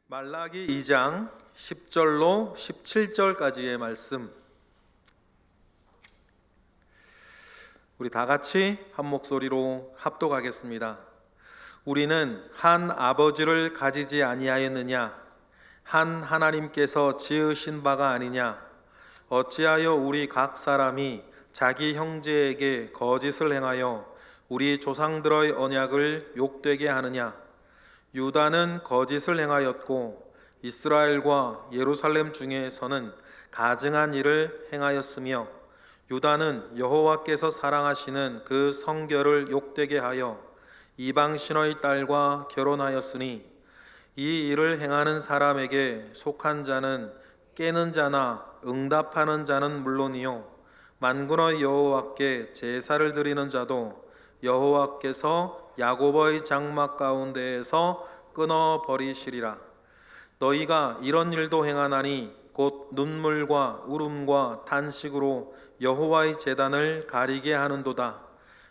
말라기 2장 10절로 17절까지의 말씀, 우리 다 같이 한 목소리로 합독하겠습니다. 우리는 한 아버지를 가지지 아니하였느냐? 한 하나님께서 지으신 바가 아니냐? 어찌하여 우리 각 사람이 자기 형제에게 거짓을 행하여 우리 조상들의 언약을 욕되게 하느냐? 유다는 거짓을 행하였고 이스라엘과 예루살렘 중에서는 가증한 일을 행하였으며, 유다는 여호와께서 사랑하시는 그 성결을 욕되게 하여 이방신의 딸과 결혼하였으니, 이 일을 행하는 사람에게 속한 자는 깨는 자나 응답하는 자는 물론이요 만군의 여호와께 제사를 드리는 자도 여호와께서 야곱의 장막 가운데에서 끊어 버리시리라. 너희가 이런 일도 행하나니 곧 눈물과 울음과 탄식으로 여호와의 제단을 가리게 하는도다.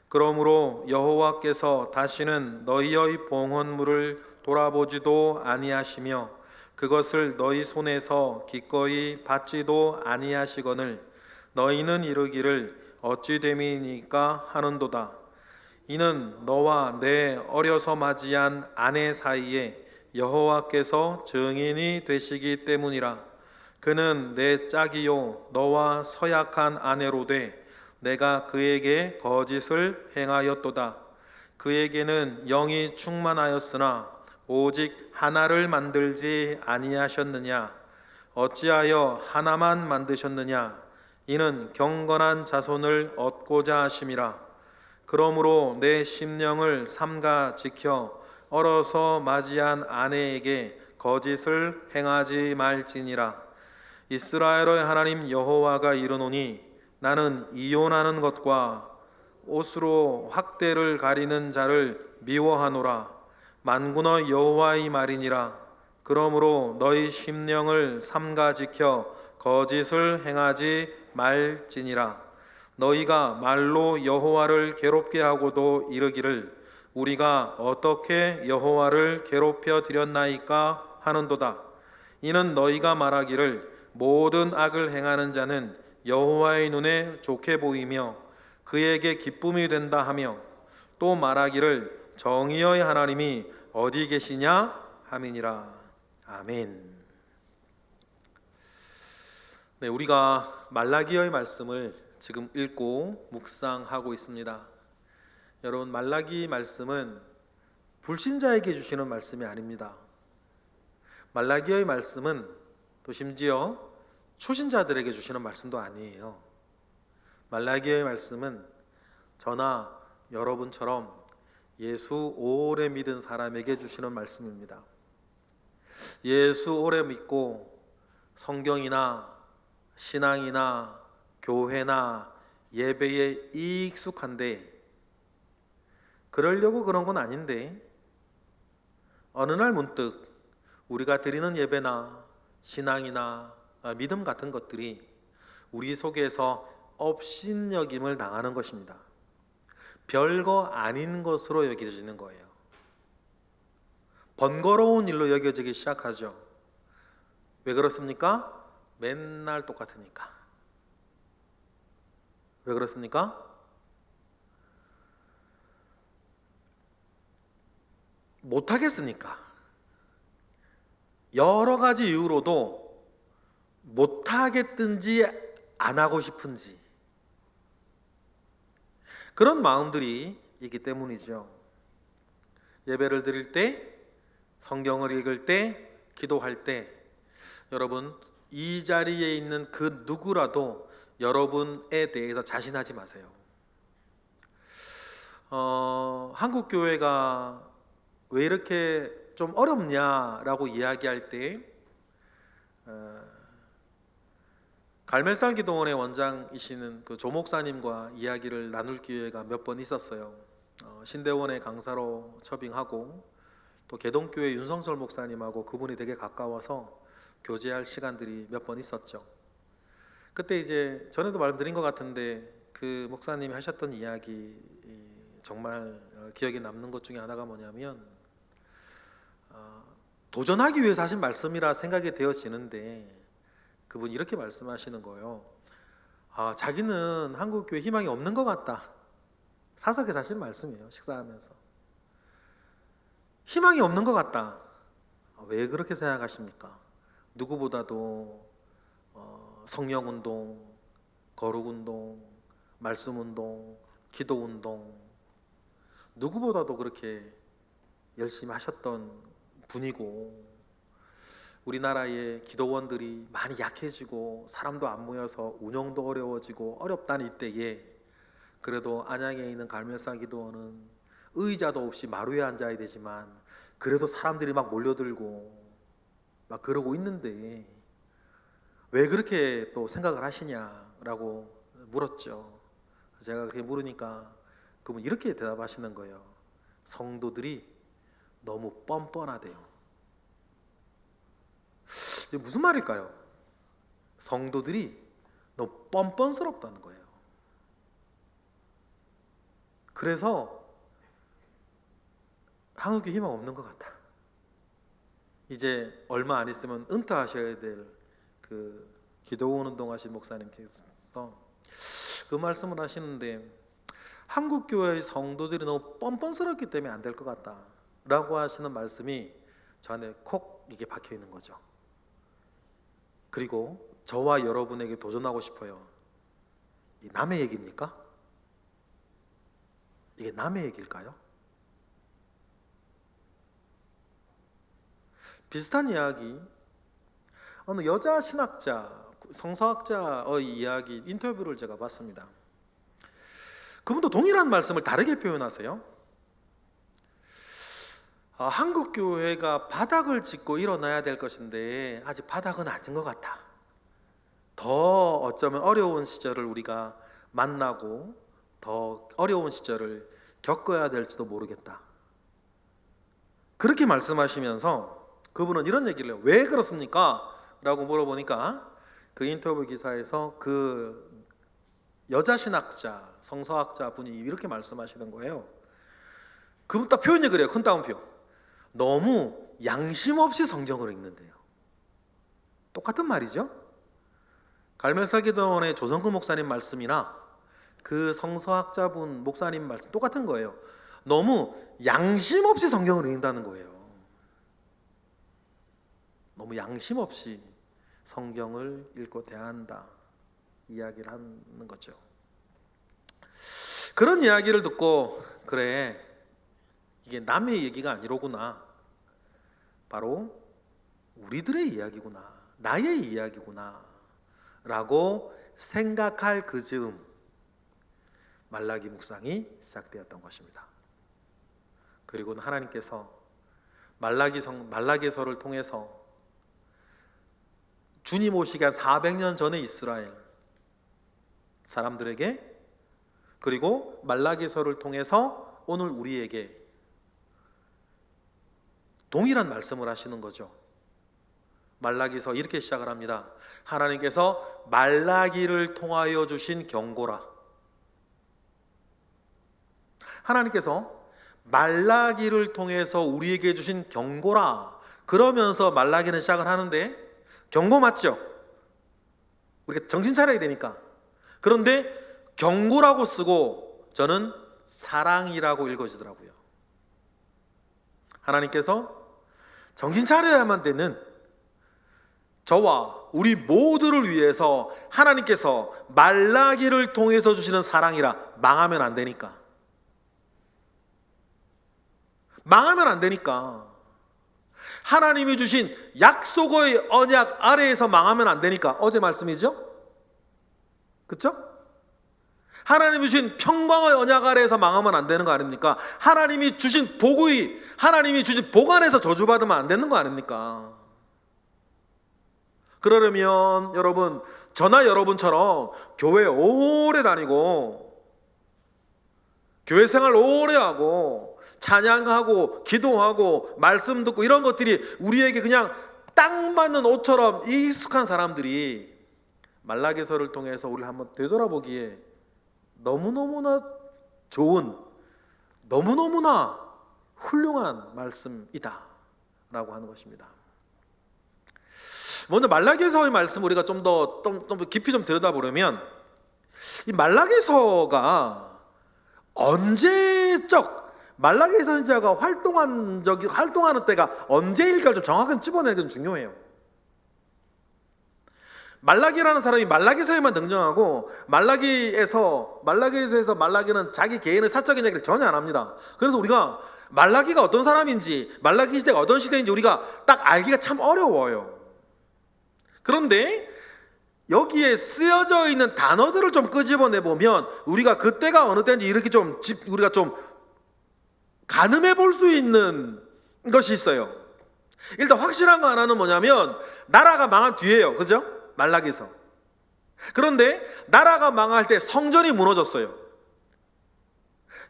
그러므로 여호와께서 다시는 너희의 봉헌물을 돌아보지도 아니하시며 그것을 너희 손에서 기꺼이 받지도 아니하시거늘 너희는 이르기를 어찌 됨이니까 하는도다. 이는 너와 내 어려서 맞이한 아내 사이에 여호와께서 증인이 되시기 때문이라. 그는 내 짝이요 너와 서약한 아내로 돼 내가 그에게 거짓을 행하였도다. 그에게는 영이 충만하였으나 오직 하나를 만들지 아니하셨느냐? 어찌하여 하나만 만드셨느냐? 이는 경건한 자손을 얻고자 하심이라. 그러므로 내 심령을 삼가 지켜 얼어서 맞이한 아내에게 거짓을 행하지 말지니라. 이스라엘의 하나님 여호와가 이르노니, 나는 이혼하는 것과 옷으로 확대를 가리는 자를 미워하노라. 만군의 여호와의 말이니라. 그러므로 너희 심령을 삼가 지켜 거짓을 행하지 말지니라. 너희가 말로 여호와를 괴롭게 하고도 이르기를 우리가 어떻게 여호와를 괴롭혀 드렸나이까 하는도다. 이는 너희가 말하기를 모든 악을 행하는 자는 여호와의 눈에 좋게 보이며 그에게 기쁨이 된다 하며, 또 말하기를 정의의 하나님이 어디 계시냐 함이니라. 아멘. 네, 우리가 말라기의 말씀을 지금 읽고 묵상하고 있습니다. 여러분, 말라기 말씀은 불신자에게 주시는 말씀이 아닙니다. 말라기의 말씀은 또 심지어 초신자들에게 주시는 말씀도 아니에요. 말라기의 말씀은 저나 여러분처럼 예수 오래 믿은 사람에게 주시는 말씀입니다. 예수 오래 믿고 성경이나 신앙이나 교회나 예배에 익숙한데, 그러려고 그런 건 아닌데 어느 날 문득 우리가 드리는 예배나 신앙이나 믿음 같은 것들이 우리 속에서 업신여김을 당하는 것입니다. 별거 아닌 것으로 여겨지는 거예요. 번거로운 일로 여겨지기 시작하죠. 왜 그렇습니까? 맨날 똑같으니까. 왜 그렇습니까? 못하겠으니까. 여러 가지 이유로도 못하겠든지 안 하고 싶은지, 그런 마음들이 있기 때문이죠. 예배를 드릴 때, 성경을 읽을 때, 기도할 때, 여러분, 이 자리에 있는 그 누구라도 여러분에 대해서 자신하지 마세요. 한국 교회가 왜 이렇게 좀 어렵냐라고 이야기할 때, 갈멜살 기도원의 원장이시는 그 조 목사님과 이야기를 나눌 기회가 몇 번 있었어요. 신대원의 강사로 처빙하고 또 개동교회 윤성철 목사님하고 그분이 되게 가까워서 교제할 시간들이 몇 번 있었죠. 그때 이제 전에도 말씀드린 것 같은데 그 목사님이 하셨던 이야기, 정말 기억에 남는 것 중에 하나가 뭐냐면 도전하기 위해서 하신 말씀이라 생각이 되어지는데 그분이 이렇게 말씀하시는 거예요. 자기는 한국교회 희망이 없는 것 같다. 사석에서 하시는 말씀이에요. 식사하면서 희망이 없는 것 같다. 왜 그렇게 생각하십니까? 누구보다도 성령운동, 거룩운동, 말씀운동, 기도운동 누구보다도 그렇게 열심히 하셨던 분이고 우리나라의 기도원들이 많이 약해지고 사람도 안 모여서 운영도 어려워지고 어렵다는 이때에 그래도 안양에 있는 갈멜산 기도원은 의자도 없이 마루에 앉아야 되지만 그래도 사람들이 막 몰려들고 막 그러고 있는데 왜 그렇게 또 생각을 하시냐라고 물었죠. 제가 그렇게 물으니까 그분 이렇게 대답하시는 거예요. 성도들이 너무 뻔뻔하대요. 이게 무슨 말일까요? 성도들이 너무 뻔뻔스럽다는 거예요. 그래서 한국에 희망 없는 것 같다. 이제 얼마 안 있으면 은퇴하셔야 될 그 기도원 운동하신 목사님께서 그 말씀을 하시는데 한국교회의 성도들이 너무 뻔뻔스럽기 때문에 안 될 것 같다 라고 하시는 말씀이 저 안에 콕 이게 박혀 있는 거죠. 그리고 저와 여러분에게 도전하고 싶어요. 이 남의 얘기입니까? 이게 남의 얘기일까요? 비슷한 이야기 어느 여자 신학자, 성서학자의 이야기 인터뷰를 제가 봤습니다. 그분도 동일한 말씀을 다르게 표현하세요. 한국 교회가 바닥을 짚고 일어나야 될 것인데 아직 바닥은 아닌 것 같다. 더 어쩌면 어려운 시절을 우리가 만나고 더 어려운 시절을 겪어야 될지도 모르겠다. 그렇게 말씀하시면서 그분은 이런 얘기를 해요. 왜 그렇습니까? 라고 물어보니까 그 인터뷰 기사에서 그 여자 신학자, 성서학자 분이 이렇게 말씀하시는 거예요. 그분 딱 표현이 그래요. 큰 따옴표. 너무 양심 없이 성경을 읽는데요. 똑같은 말이죠. 갈멜산 기도원의 조성근 목사님 말씀이나 그 성서학자분 목사님 말씀 똑같은 거예요. 너무 양심 없이 성경을 읽는다는 거예요. 너무 양심 없이 성경을 읽고 대한다 이야기를 하는 거죠. 그런 이야기를 듣고 그래 이게 남의 얘기가 아니로구나, 바로 우리들의 이야기구나, 나의 이야기구나 라고 생각할 그 즈음 말라기 묵상이 시작되었던 것입니다. 그리고는 하나님께서 말라기서를 통해서 주님 오시기 한 400년 전의 이스라엘 사람들에게 그리고 말라기서를 통해서 오늘 우리에게 동일한 말씀을 하시는 거죠. 말라기서 이렇게 시작을 합니다. 하나님께서 말라기를 통하여 주신 경고라. 하나님께서 말라기를 통해서 우리에게 주신 경고라. 그러면서 말라기는 시작을 하는데 경고 맞죠? 우리가 정신 차려야 되니까. 그런데 경고라고 쓰고 저는 사랑이라고 읽어지더라고요. 하나님께서 정신 차려야만 되는 저와 우리 모두를 위해서 하나님께서 말라기를 통해서 주시는 사랑이라. 망하면 안 되니까. 망하면 안 되니까. 하나님이 주신 약속의 언약 아래에서 망하면 안 되니까. 어제 말씀이죠? 그렇죠? 하나님이 주신 평강의 언약 아래에서 망하면 안 되는 거 아닙니까? 하나님이 주신 복의, 하나님이 주신 복 안에서 저주받으면 안 되는 거 아닙니까? 그러려면 여러분, 저나 여러분처럼 교회 오래 다니고 교회 생활 오래 하고 찬양하고 기도하고 말씀 듣고 이런 것들이 우리에게 그냥 딱 맞는 옷처럼 익숙한 사람들이 말라기서를 통해서 우리를 한번 되돌아보기에 너무너무나 좋은, 너무너무나 훌륭한 말씀이다 하는 것입니다. 먼저 말라기서의 말씀 우리가 좀 더 깊이 좀 들여다보려면 이 말라기서가 언제적 말라기 선지자가 활동하는 때가 언제일까를 좀 정확하게 집어내는 게 좀 중요해요. 말라기라는 사람이 말라기서에만 등장하고 말라기에서 말라기는 자기 개인의 사적인 이야기를 전혀 안 합니다. 그래서 우리가 말라기가 어떤 사람인지 말라기 시대가 어떤 시대인지 우리가 딱 알기가 참 어려워요. 그런데 여기에 쓰여져 있는 단어들을 좀 끄집어내 보면 우리가 그때가 어느 때인지 이렇게 우리가 좀 가늠해 볼 수 있는 것이 있어요. 일단 확실한 거 하나는 뭐냐면 나라가 망한 뒤에요. 그죠? 말라기서. 그런데 나라가 망할 때 성전이 무너졌어요.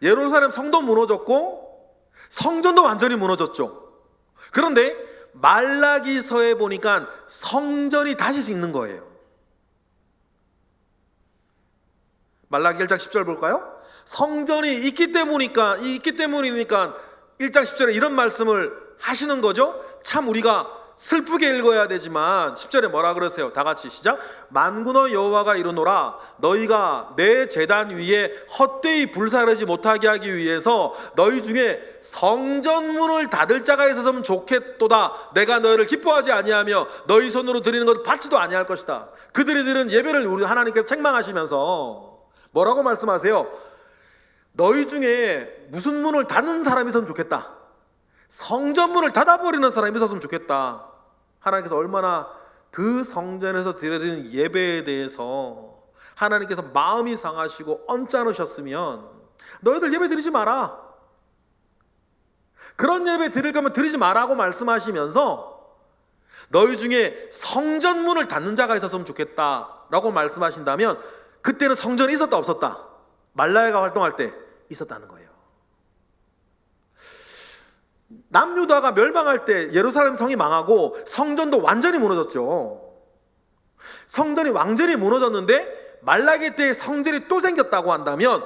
예루살렘 성도 무너졌고 성전도 완전히 무너졌죠. 그런데 말라기서에 보니까 성전이 다시 짓는 거예요. 말라기 1장 10절 볼까요? 성전이 있기 때문이니까 1장 10절에 이런 말씀을 하시는 거죠. 참 우리가 슬프게 읽어야 되지만 10절에 뭐라 그러세요? 다 같이 시작. 만군의 여호와가 이르노라 너희가 내 제단 위에 헛되이 불사르지 못하게 하기 위해서 너희 중에 성전문을 닫을 자가 있었으면 좋겠도다. 내가 너희를 기뻐하지 아니하며 너희 손으로 드리는 것을 받지도 아니할 것이다. 그들이 드리는 예배를 우리 하나님께서 책망하시면서 뭐라고 말씀하세요? 너희 중에 무슨 문을 닫는 사람이 있었으면 좋겠다. 성전문을 닫아버리는 사람이 있었으면 좋겠다. 하나님께서 얼마나 그 성전에서 드려지는 예배에 대해서 하나님께서 마음이 상하시고 언짢으셨으면 너희들 예배 드리지 마라. 그런 예배 드릴 거면 드리지 마라고 말씀하시면서 너희 중에 성전문을 닫는 자가 있었으면 좋겠다라고 말씀하신다면 그때는 성전이 있었다 없었다? 말라기가 활동할 때 있었다는 거예요. 남유다가 멸망할 때 예루살렘 성이 망하고 성전도 완전히 무너졌죠. 성전이 완전히 무너졌는데 말라기 때 성전이 또 생겼다고 한다면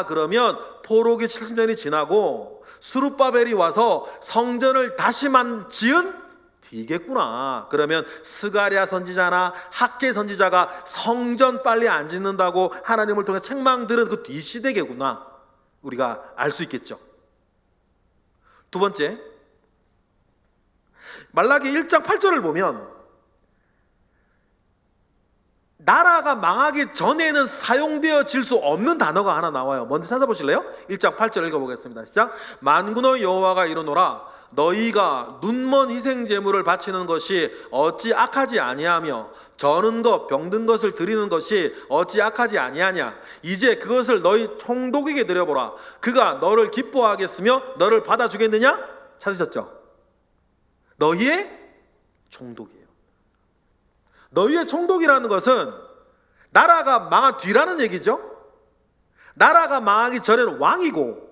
그러면 포로기 70년이 지나고 스룹바벨이 와서 성전을 다시만 지은 뒤겠구나. 그러면 스가랴 선지자나 학개 선지자가 성전 빨리 안 짓는다고 하나님을 통해 책망 들은 그 뒤시대겠구나. 우리가 알 수 있겠죠. 두 번째, 말라기 1장 8절을 보면 나라가 망하기 전에는 사용되어질 수 없는 단어가 하나 나와요. 먼저 찾아보실래요? 1장 8절 읽어보겠습니다. 시작. 만군의 여호와가 이르노라 너희가 눈먼 희생 제물을 바치는 것이 어찌 악하지 아니하며 저는 것 병든 것을 드리는 것이 어찌 악하지 아니하냐. 이제 그것을 너희 총독에게 드려보라. 그가 너를 기뻐하겠으며 너를 받아주겠느냐? 찾으셨죠? 너희의 총독이에요. 너희의 총독이라는 것은 나라가 망한 뒤라는 얘기죠. 나라가 망하기 전에는 왕이고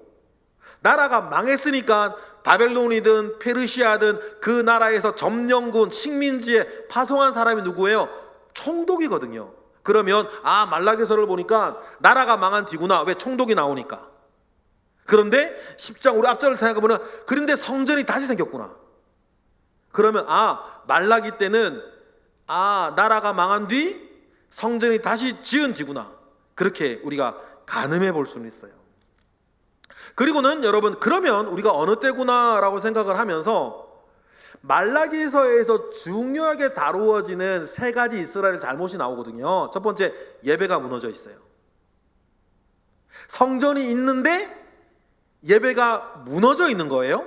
나라가 망했으니까 바벨론이든 페르시아든 그 나라에서 점령군 식민지에 파송한 사람이 누구예요? 총독이거든요. 그러면 말라기서를 보니까 나라가 망한 뒤구나. 왜? 총독이 나오니까. 그런데 10장 우리 앞절을 생각해보면 그런데 성전이 다시 생겼구나. 그러면 말라기 때는 나라가 망한 뒤 성전이 다시 지은 뒤구나. 그렇게 우리가 가늠해 볼 수는 있어요. 그리고는 여러분 그러면 우리가 어느 때구나라고 생각을 하면서 말라기서에서 중요하게 다루어지는 세 가지 이스라엘 잘못이 나오거든요. 첫 번째, 예배가 무너져 있어요. 성전이 있는데 예배가 무너져 있는 거예요.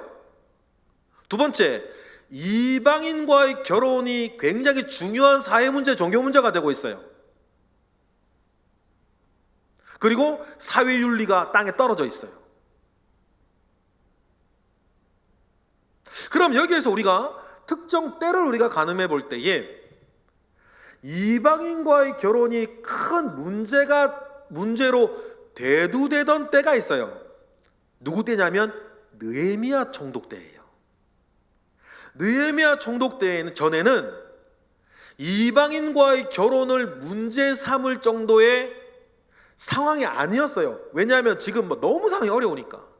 두 번째, 이방인과의 결혼이 굉장히 중요한 사회 문제, 종교 문제가 되고 있어요. 그리고 사회윤리가 땅에 떨어져 있어요. 그럼 여기에서 우리가 특정 때를 우리가 가늠해 볼 때에 이방인과의 결혼이 큰 문제로 대두되던 때가 있어요. 누구 때냐면 느헤미야 총독 때예요. 느헤미야 총독 때에는 전에는 이방인과의 결혼을 문제 삼을 정도의 상황이 아니었어요. 왜냐하면 지금 너무 상황이 어려우니까.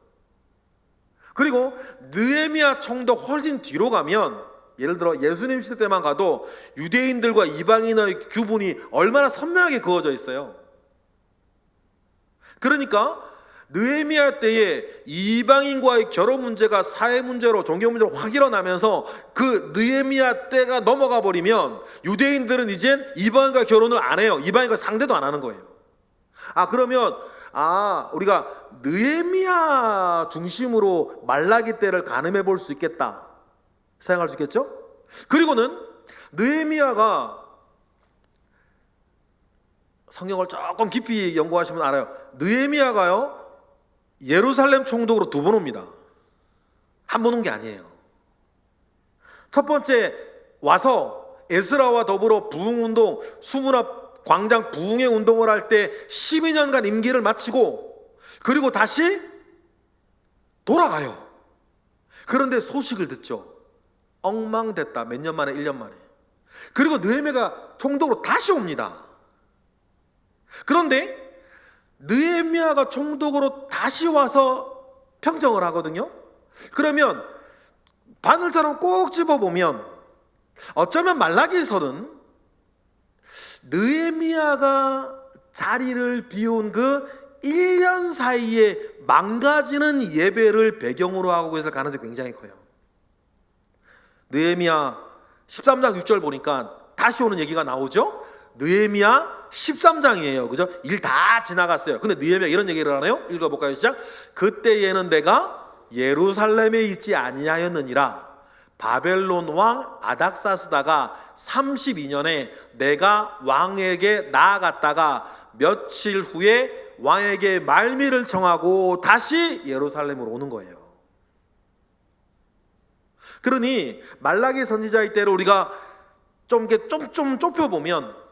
그리고 느헤미야 총독 훨씬 뒤로 가면, 예를 들어 예수님 시대 때만 가도 유대인들과 이방인의 규분이 얼마나 선명하게 그어져 있어요. 그러니까 느헤미야 때에 이방인과의 결혼 문제가 사회 문제로, 종교 문제로 확 일어나면서 그 느헤미야 때가 넘어가 버리면 유대인들은 이젠 이방인과 결혼을 안 해요. 이방인과 상대도 안 하는 거예요. 그러면 우리가 느헤미야 중심으로 말라기 때를 가늠해 볼 수 있겠다 생각할 수 있겠죠? 그리고는 느헤미야가, 성경을 조금 깊이 연구하시면 알아요. 느헤미야가요 예루살렘 총독으로 2번 옵니다. 한 번 온 게 아니에요. 첫 번째 와서 에스라와 더불어 부흥운동, 수문화 광장 부흥회 운동을 할 때 12년간 임기를 마치고, 그리고 다시 돌아가요. 그런데 소식을 듣죠. 엉망됐다. 몇 년 만에, 1년 만에. 그리고 느헤미야가 총독으로 다시 옵니다. 그런데 느헤미야가 총독으로 다시 와서 평정을 하거든요. 그러면 바늘처럼 꼭 집어보면 어쩌면 말라기서는 느헤미야가 자리를 비운 그 1년 사이에 망가지는 예배를 배경으로 하고 있을 가능성이 굉장히 커요. 느헤미야 13장 6절 보니까 다시 오는 얘기가 나오죠. 느헤미야 13장이에요. 그죠? 일 다 지나갔어요. 근데 느헤미야 이런 얘기를 하네요. 읽어볼까요? 시작. 그때에는 내가 예루살렘에 있지 아니하였느니라. 바벨론 왕 아닥사스다가 32년에 내가 왕에게 나아갔다가 며칠 후에 왕에게 말미를 청하고 다시 예루살렘으로 오는 거예요. 그러니 말라기 선지자의 때를 우리가 좀 좁혀보면,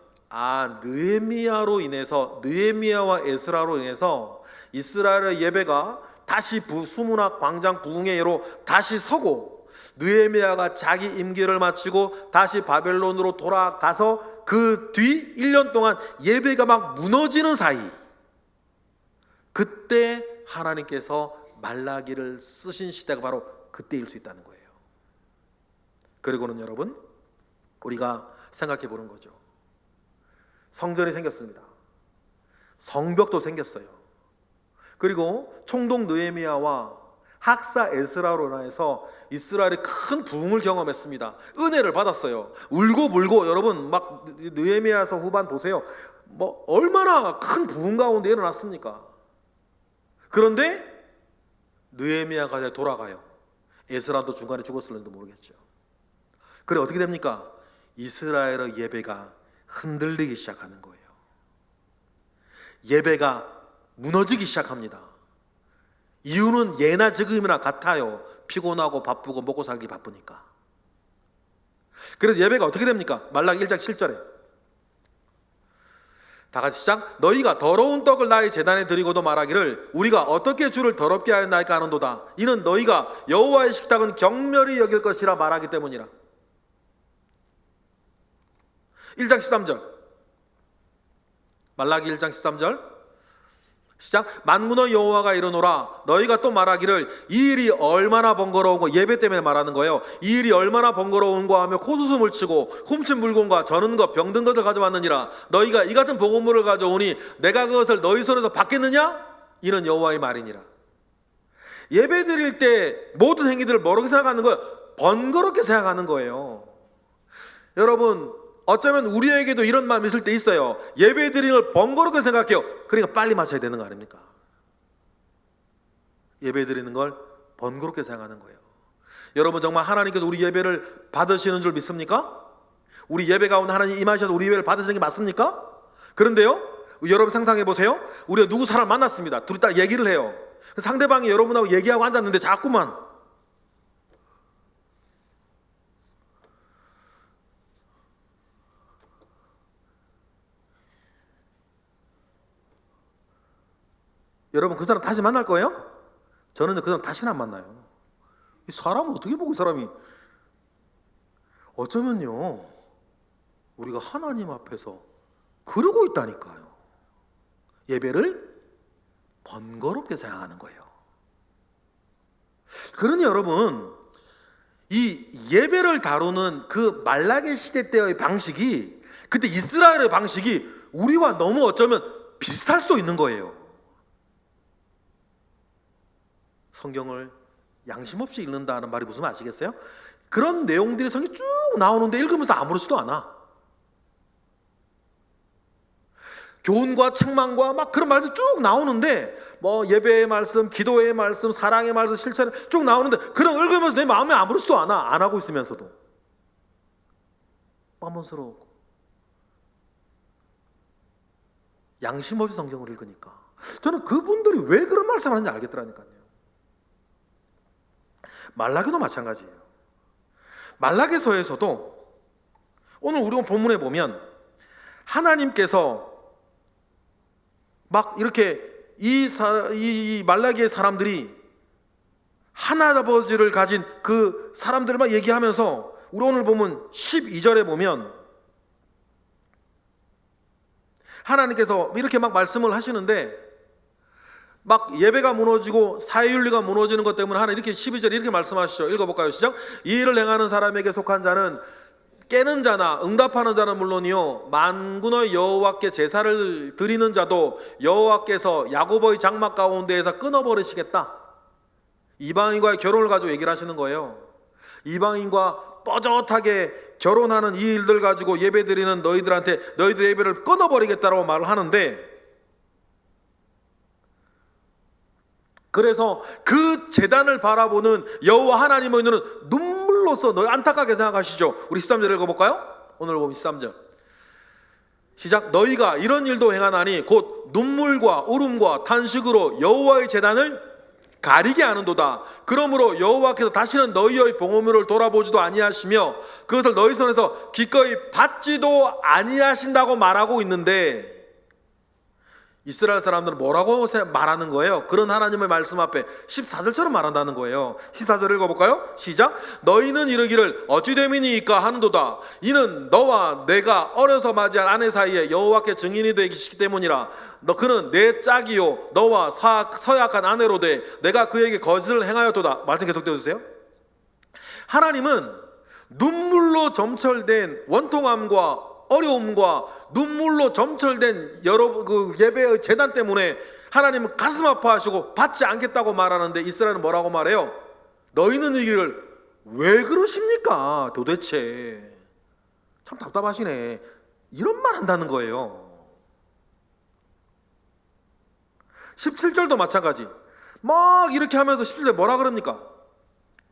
느헤미야로 인해서, 느헤미야와 에스라로 인해서 이스라엘의 예배가 다시 수문화 광장 부흥회로 다시 서고, 느헤미야가 자기 임기를 마치고 다시 바벨론으로 돌아가서 그 뒤 1년 동안 예배가 막 무너지는 사이, 그때 하나님께서 말라기를 쓰신 시대가 바로 그때일 수 있다는 거예요. 그리고는 여러분, 우리가 생각해 보는 거죠. 성전이 생겼습니다. 성벽도 생겼어요. 그리고 총독 느헤미야와 학사 에스라로 인해서 이스라엘이 큰 부흥을 경험했습니다. 은혜를 받았어요. 울고 불고, 여러분 막 느헤미야서 후반 보세요. 얼마나 큰 부흥 가운데 일어났습니까? 그런데 느헤미야가 돌아가요. 에스라도 중간에 죽었을지도 모르겠죠. 그래 어떻게 됩니까? 이스라엘의 예배가 흔들리기 시작하는 거예요. 예배가 무너지기 시작합니다. 이유는 예나 지금이나 같아요. 피곤하고 바쁘고 먹고 살기 바쁘니까. 그래서 예배가 어떻게 됩니까? 말라기 1장 7절에 다 같이 시작. 너희가 더러운 떡을 나의 제단에 드리고도 말하기를 우리가 어떻게 주를 더럽게 하였나이까 하는도다. 이는 너희가 여호와의 식탁은 경멸히 여길 것이라 말하기 때문이라. 1장 13절, 말라기 1장 13절 시작. 만군의 여호와가 이르노라. 너희가 또 말하기를 이 일이 얼마나 번거로운 거, 예배 때문에 말하는 거예요. 이 일이 얼마나 번거로운가 하며 콧웃음을 치고 훔친 물건과 저는 것 병든 것을 가져왔느니라. 너희가 이 같은 보급물을 가져오니 내가 그것을 너희 손에서 받겠느냐? 이는 여호와의 말이니라. 예배 드릴 때 모든 행위들을 뭐라고 생각하는 거예요? 번거롭게 생각하는 거예요. 여러분, 어쩌면 우리에게도 이런 마음이 있을 때 있어요. 예배 드리는 걸 번거롭게 생각해요. 그러니까 빨리 마쳐야 되는 거 아닙니까? 예배 드리는 걸 번거롭게 생각하는 거예요. 여러분, 정말 하나님께서 우리 예배를 받으시는 줄 믿습니까? 우리 예배 가운데 하나님 임하셔서 우리 예배를 받으시는 게 맞습니까? 그런데요, 여러분 상상해 보세요. 우리가 누구 사람 만났습니다. 둘이 딱 얘기를 해요. 상대방이 여러분하고 얘기하고 앉았는데 자꾸만 여러분 그 사람 다시 만날 거예요? 저는 그 사람 다시는 안 만나요. 이 사람을 어떻게 보고 이 사람이, 어쩌면요 우리가 하나님 앞에서 그러고 있다니까요. 예배를 번거롭게 생각하는 거예요. 그러니 여러분, 이 예배를 다루는 그 말라기 시대 때의 방식이, 그때 이스라엘의 방식이 우리와 너무 어쩌면 비슷할 수도 있는 거예요. 성경을 양심 없이 읽는다는 말이 무슨 말 아시겠어요? 그런 내용들이 성경에 쭉 나오는데 읽으면서 아무렇지도 않아. 교훈과 책망과 막 그런 말들 쭉 나오는데, 뭐 예배의 말씀, 기도의 말씀, 사랑의 말씀, 실천 쭉 나오는데, 그런 읽으면서 내 마음에 아무렇지도 않아. 안 하고 있으면서도 뻔뻔스러워. 양심 없이 성경을 읽으니까 저는 그분들이 왜 그런 말씀을 하는지 알겠더라니까요. 말라기도 마찬가지예요. 말라기서에서도 오늘 우리가 본문에 보면 하나님께서 막 이렇게 이 말라기의 사람들이 하나아버지를 가진 그 사람들을 막 얘기하면서, 우리 오늘 보면 12절에 보면 하나님께서 이렇게 막 말씀을 하시는데, 막 예배가 무너지고 사회윤리가 무너지는 것 때문에 하나님 이렇게 12절에 이렇게 말씀하시죠. 읽어볼까요? 시작. 이 일을 행하는 사람에게 속한 자는 깨는 자나 응답하는 자는 물론이요, 만군의 여호와께 제사를 드리는 자도 여호와께서 야곱의 장막 가운데에서 끊어버리시겠다. 이방인과의 결혼을 가지고 얘기를 하시는 거예요. 이방인과 뻐젓하게 결혼하는 이 일들 가지고 예배 드리는 너희들한테 너희들의 예배를 끊어버리겠다라고 말을 하는데, 그래서 그 제단을 바라보는 여호와 하나님의 눈은 눈물로써 너희 안타깝게 생각하시죠. 우리 13절 읽어볼까요? 오늘 보면 13절 시작. 너희가 이런 일도 행하나니 곧 눈물과 울음과 탄식으로 여호와의 제단을 가리게 하는도다. 그러므로 여호와께서 다시는 너희의 봉헌물을 돌아보지도 아니하시며 그것을 너희 손에서 기꺼이 받지도 아니하신다고 말하고 있는데, 이스라엘 사람들은 뭐라고 말하는 거예요? 그런 하나님의 말씀 앞에 14절처럼 말한다는 거예요. 14절 읽어볼까요? 시작. 너희는 이르기를 어찌 됨이니이까 하는도다. 이는 너와 내가 어려서 맞이한 아내 사이에 여호와께 증인이 되기 때문이라. 그는 내 짝이요 너와 서약한 아내로 돼 내가 그에게 거짓을 행하였도다. 말씀 계속 떼어주세요. 하나님은 눈물로 점철된 원통함과 어려움과 눈물로 점철된 여러 그 예배의 재단 때문에 하나님은 가슴 아파하시고 받지 않겠다고 말하는데, 이스라엘은 뭐라고 말해요? 너희는 이기를 왜 그러십니까? 도대체 참 답답하시네. 이런 말 한다는 거예요. 17절도 마찬가지. 막 이렇게 하면서 17절에 뭐라 그럽니까?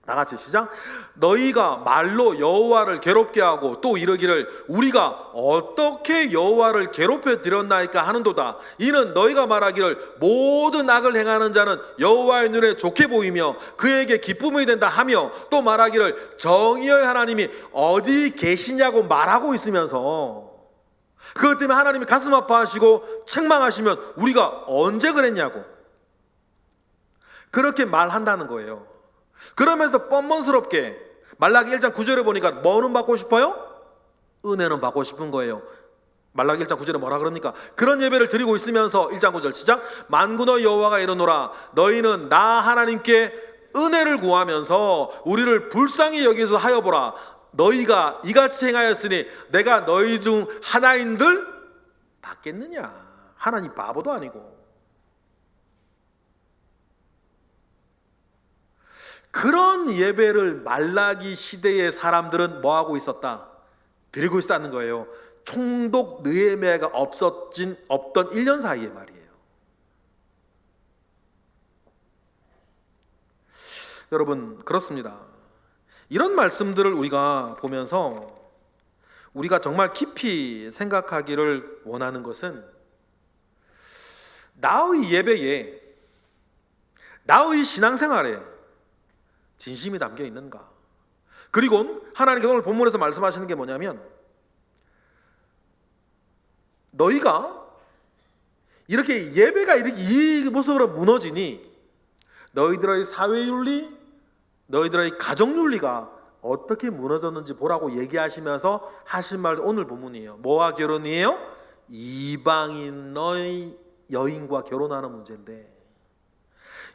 다 같이 시작. 너희가 말로 여호와를 괴롭게 하고 또 이르기를 우리가 어떻게 여호와를 괴롭혀 드렸나이까 하는도다. 이는 너희가 말하기를 모든 악을 행하는 자는 여호와의 눈에 좋게 보이며 그에게 기쁨이 된다 하며, 또 말하기를 정의의 하나님이 어디 계시냐고 말하고 있으면서, 그것 때문에 하나님이 가슴 아파하시고 책망하시면 우리가 언제 그랬냐고 그렇게 말한다는 거예요. 그러면서 뻔뻔스럽게 말라기 1장 9절에 보니까 뭐는 받고 싶어요? 은혜는 받고 싶은 거예요. 말라기 1장 9절에 뭐라 그럽니까? 그런 예배를 드리고 있으면서 1장 9절 시작. 만군의 여호와가 이르노라 너희는 나 하나님께 은혜를 구하면서 우리를 불쌍히 여기서 하여보라. 너희가 이같이 행하였으니 내가 너희 중 하나인들 받겠느냐. 하나님 바보도 아니고. 그런 예배를 말라기 시대의 사람들은 뭐하고 있었다? 드리고 있었다는 거예요. 총독 느헤미야가 없던 1년 사이에 말이에요. 여러분, 그렇습니다. 이런 말씀들을 우리가 보면서 우리가 정말 깊이 생각하기를 원하는 것은, 나의 예배에, 나의 신앙생활에 진심이 담겨 있는가? 그리고 하나님께서 오늘 본문에서 말씀하시는 게 뭐냐면, 너희가 이렇게 예배가 이렇게 이 모습으로 무너지니 너희들의 사회윤리, 너희들의 가정윤리가 어떻게 무너졌는지 보라고 얘기하시면서 하신 말, 오늘 본문이에요. 뭐와 결혼이에요? 이방인의 여인과 결혼하는 문제인데,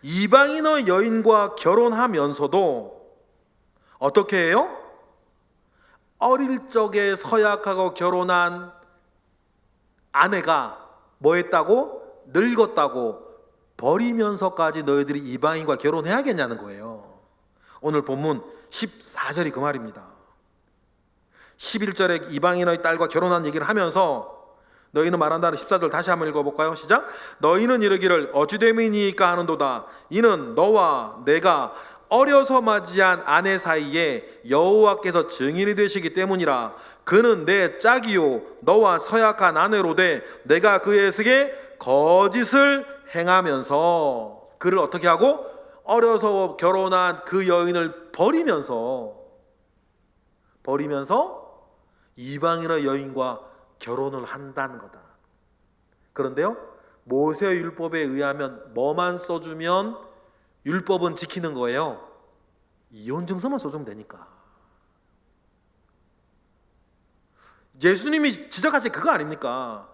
이방인의 여인과 결혼하면서도 어떻게 해요? 어릴 적에 서약하고 결혼한 아내가 뭐 했다고? 늙었다고 버리면서까지 너희들이 이방인과 결혼해야겠냐는 거예요. 오늘 본문 14절이 그 말입니다. 11절에 이방인의 딸과 결혼한 얘기를 하면서 너희는 말한다는 14절 다시 한번 읽어볼까요? 시작. 너희는 이르기를 어찌됨이니까 하는도다. 이는 너와 내가 어려서 맞이한 아내 사이에 여호와께서 증인이 되시기 때문이라. 그는 내 짝이요 너와 서약한 아내로되 내가 그에게 거짓을 행하면서, 그를 어떻게 하고? 어려서 결혼한 그 여인을 버리면서 이방인의 여인과 결혼을 한다는 거다. 그런데요, 모세의 율법에 의하면 뭐만 써주면 율법은 지키는 거예요? 이혼 증서만 써주면 되니까. 예수님이 지적하신 그거 아닙니까?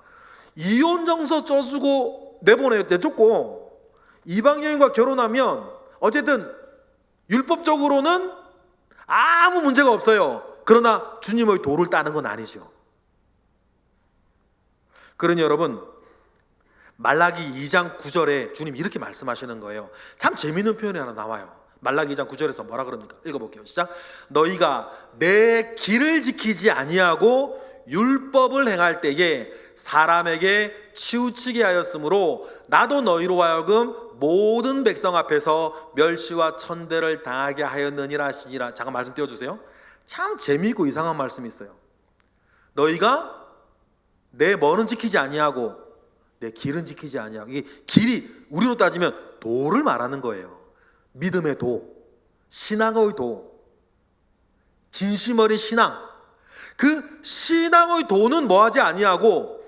이혼 증서 써주고 내줬고 이방 여인과 결혼하면 어쨌든 율법적으로는 아무 문제가 없어요. 그러나 주님의 도를 따는 건 아니죠. 그러니 여러분, 말라기 2장 9절에 주님 이렇게 말씀하시는 거예요. 참 재미있는 표현이 하나 나와요. 말라기 2장 9절에서 뭐라 그럽니까? 읽어볼게요. 시작. 너희가 내 길을 지키지 아니하고 율법을 행할 때에 사람에게 치우치게 하였으므로 나도 너희로 하여금 모든 백성 앞에서 멸시와 천대를 당하게 하였느니라 하시니라. 잠깐 말씀 띄워주세요. 참 재미있고 이상한 말씀이 있어요. 너희가 내 뭐는 지키지 아니하고 내 길은 지키지 아니하고, 이게 길이 우리로 따지면 도를 말하는 거예요. 믿음의 도, 신앙의 도, 진심 어린 신앙. 그 신앙의 도는 뭐하지 아니하고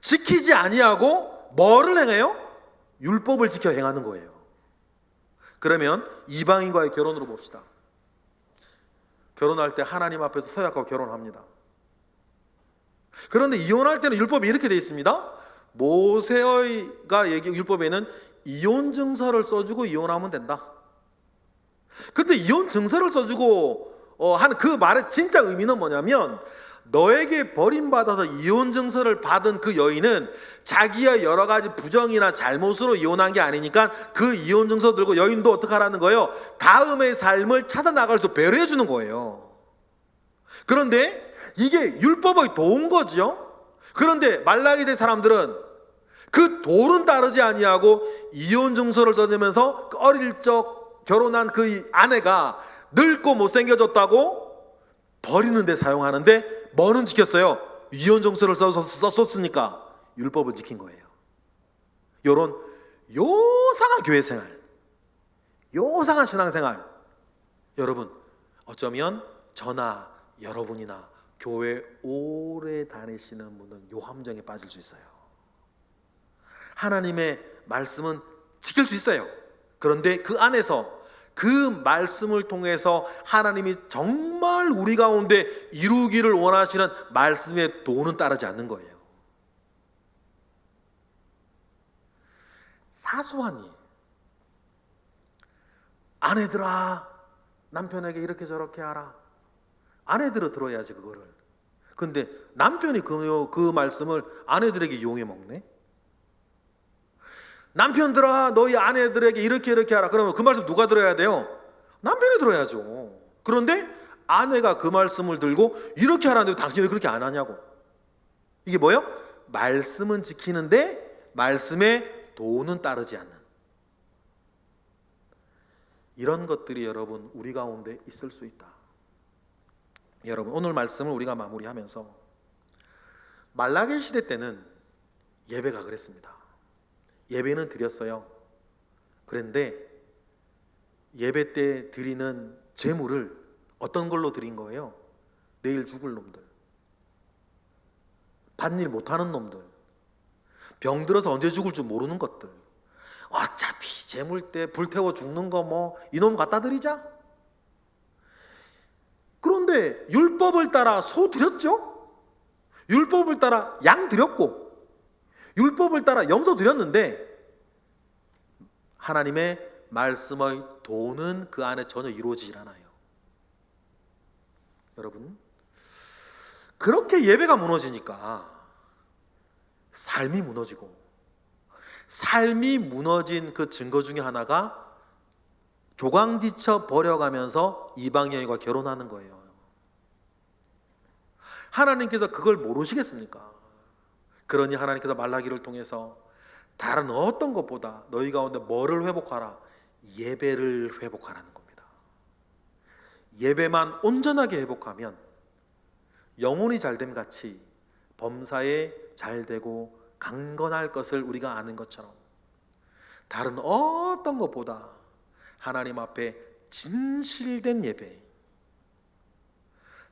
지키지 아니하고 뭐를 행해요? 율법을 지켜 행하는 거예요. 그러면 이방인과의 결혼으로 봅시다. 결혼할 때 하나님 앞에서 서약하고 결혼합니다. 그런데 이혼할 때는 율법이 이렇게 되어 있습니다. 모세가 율법에는 이혼 증서를 써주고 이혼하면 된다. 근데 이혼 증서를 써주고 하는 그 말의 진짜 의미는 뭐냐면, 너에게 버림받아서 이혼 증서를 받은 그 여인은 자기의 여러 가지 부정이나 잘못으로 이혼한 게 아니니까 그 이혼 증서 들고 여인도 어떻게 하라는 거예요? 다음의 삶을 찾아나갈 수 배려해 주는 거예요. 그런데 이게 율법의 도인 거죠. 그런데 말라기대 사람들은 그 도는 따르지 아니하고 이혼 증서를 써내면서 어릴 적 결혼한 그 아내가 늙고 못생겨졌다고 버리는 데 사용하는데 뭐는 지켰어요? 이혼 증서를 썼으니까 율법은 지킨 거예요. 이런 요상한 교회 생활, 요상한 신앙생활, 여러분 어쩌면 저나 여러분이나 교회 오래 다니시는 분은 요 함정에 빠질 수 있어요. 하나님의 말씀은 지킬 수 있어요. 그런데 그 안에서 그 말씀을 통해서 하나님이 정말 우리 가운데 이루기를 원하시는 말씀의 도는 따르지 않는 거예요. 사소한 일, 아내들아 남편에게 이렇게 저렇게 하라. 아내들은 들어야지 그거를. 근데 남편이 그 말씀을 아내들에게 이용해 먹네. 남편들아 너희 아내들에게 이렇게 하라. 그러면 그 말씀 누가 들어야 돼요? 남편이 들어야죠. 그런데 아내가 그 말씀을 들고 이렇게 하라는데 당신이 그렇게 안 하냐고. 이게 뭐예요? 말씀은 지키는데 말씀의 도는 따르지 않는, 이런 것들이 여러분 우리 가운데 있을 수 있다. 여러분 오늘 말씀을 우리가 마무리하면서, 말라기 시대 때는 예배가 그랬습니다. 예배는 드렸어요. 그런데 예배 때 드리는 제물을 어떤 걸로 드린 거예요? 내일 죽을 놈들, 밭일 못하는 놈들, 병들어서 언제 죽을 줄 모르는 것들, 어차피 제물 때 불태워 죽는 거 뭐 이놈 갖다 드리자. 그런데 율법을 따라 소 드렸죠. 율법을 따라 양 드렸고 율법을 따라 염소 드렸는데 하나님의 말씀의 도는 그 안에 전혀 이루어지질 않아요. 여러분, 그렇게 예배가 무너지니까 삶이 무너지고, 삶이 무너진 그 증거 중에 하나가 조강지쳐 버려가면서 이방 여인과 결혼하는 거예요. 하나님께서 그걸 모르시겠습니까? 그러니 하나님께서 말라기를 통해서 다른 어떤 것보다 너희 가운데 뭐를 회복하라? 예배를 회복하라는 겁니다. 예배만 온전하게 회복하면 영혼이 잘됨 같이 범사에 잘되고 강건할 것을 우리가 아는 것처럼 다른 어떤 것보다 하나님 앞에 진실된 예배,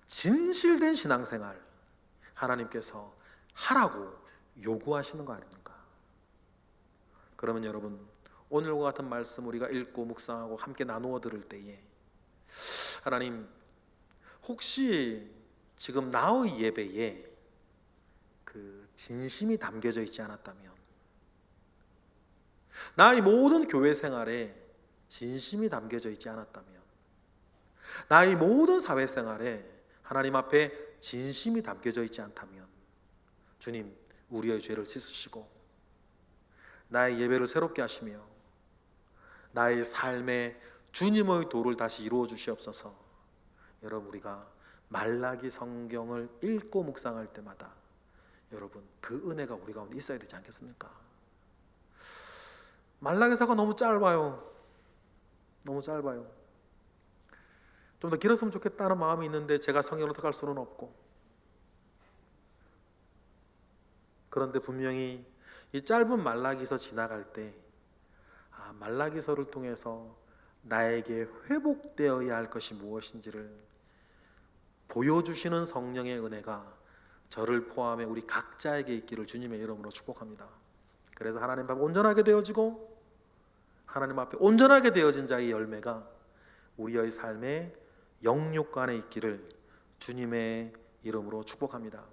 진실된 신앙생활 하나님께서 하라고 요구하시는 거 아닙니까? 그러면 여러분, 오늘과 같은 말씀 우리가 읽고 묵상하고 함께 나누어 들을 때에 하나님, 혹시 지금 나의 예배에 그 진심이 담겨져 있지 않았다면, 나의 모든 교회 생활에 진심이 담겨져 있지 않았다면, 나의 모든 사회생활에 하나님 앞에 진심이 담겨져 있지 않다면, 주님, 우리의 죄를 씻으시고 나의 예배를 새롭게 하시며 나의 삶에 주님의 도를 다시 이루어 주시옵소서. 여러분, 우리가 말라기 성경을 읽고 묵상할 때마다 여러분, 그 은혜가 우리 가운데 있어야 되지 않겠습니까? 말라기서가 너무 짧아요. 너무 짧아요. 좀 더 길었으면 좋겠다는 마음이 있는데 제가 성경을 어떻게 할 수는 없고, 그런데 분명히 이 짧은 말라기서 지나갈 때 말라기서를 통해서 나에게 회복되어야 할 것이 무엇인지를 보여주시는 성령의 은혜가 저를 포함해 우리 각자에게 있기를 주님의 이름으로 축복합니다. 그래서 하나님 앞에 온전하게 되어지고 하나님 앞에 온전하게 되어진 자의 열매가 우리의 삶에 영육간에 있기를 주님의 이름으로 축복합니다.